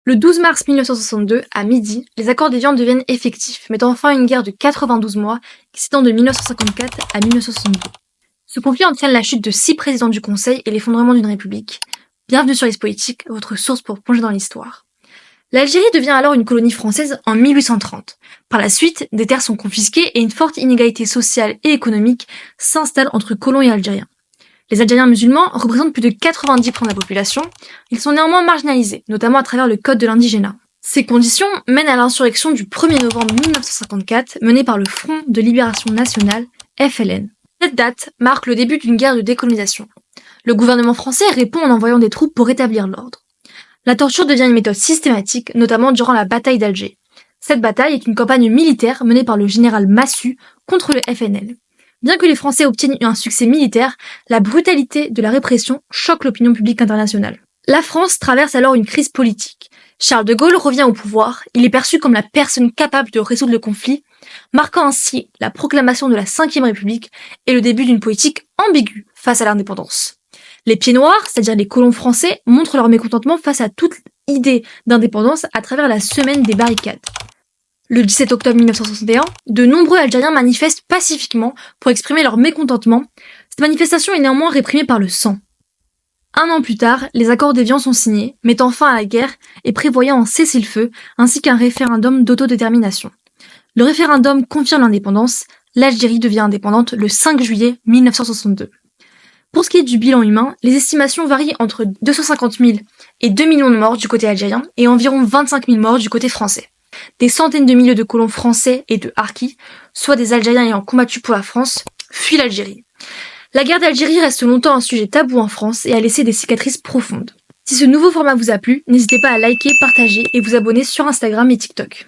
Le 12 mars 1962, à midi, les accords d'Évian deviennent effectifs, mettant fin à une guerre de 92 mois qui s'étend de 1954 à 1962. Ce conflit entraîne la chute de 6 présidents du Conseil et l'effondrement d'une république. Bienvenue sur l'Is Politique, votre source pour plonger dans l'histoire. L'Algérie devient alors une colonie française en 1830. Par la suite, des terres sont confisquées et une forte inégalité sociale et économique s'installe entre colons et Algériens. Les Algériens musulmans représentent plus de 90% de la population. Ils sont néanmoins marginalisés, notamment à travers le code de l'indigénat. Ces conditions mènent à l'insurrection du 1er novembre 1954 menée par le Front de Libération Nationale, FLN. Cette date marque le début d'une guerre de décolonisation. Le gouvernement français répond en envoyant des troupes pour rétablir l'ordre. La torture devient une méthode systématique, notamment durant la bataille d'Alger. Cette bataille est une campagne militaire menée par le général Massu contre le FNL. Bien que les Français obtiennent un succès militaire, la brutalité de la répression choque l'opinion publique internationale. La France traverse alors une crise politique. Charles de Gaulle revient au pouvoir, il est perçu comme la personne capable de résoudre le conflit, marquant ainsi la proclamation de la Ve République et le début d'une politique ambiguë face à l'indépendance. Les pieds noirs, c'est-à-dire les colons français, montrent leur mécontentement face à toute idée d'indépendance à travers la semaine des barricades. Le 17 octobre 1961, de nombreux Algériens manifestent pacifiquement pour exprimer leur mécontentement. Cette manifestation est néanmoins réprimée par le sang. Un an plus tard, les accords d'Évian sont signés, mettant fin à la guerre et prévoyant un cessez-le-feu ainsi qu'un référendum d'autodétermination. Le référendum confirme l'indépendance, l'Algérie devient indépendante le 5 juillet 1962. Pour ce qui est du bilan humain, les estimations varient entre 250 000 et 2 millions de morts du côté algérien et environ 25 000 morts du côté français. Des centaines de milliers de colons français et de harkis, soit des Algériens ayant combattu pour la France, fuient l'Algérie. La guerre d'Algérie reste longtemps un sujet tabou en France et a laissé des cicatrices profondes. Si ce nouveau format vous a plu, n'hésitez pas à liker, partager et vous abonner sur Instagram et TikTok.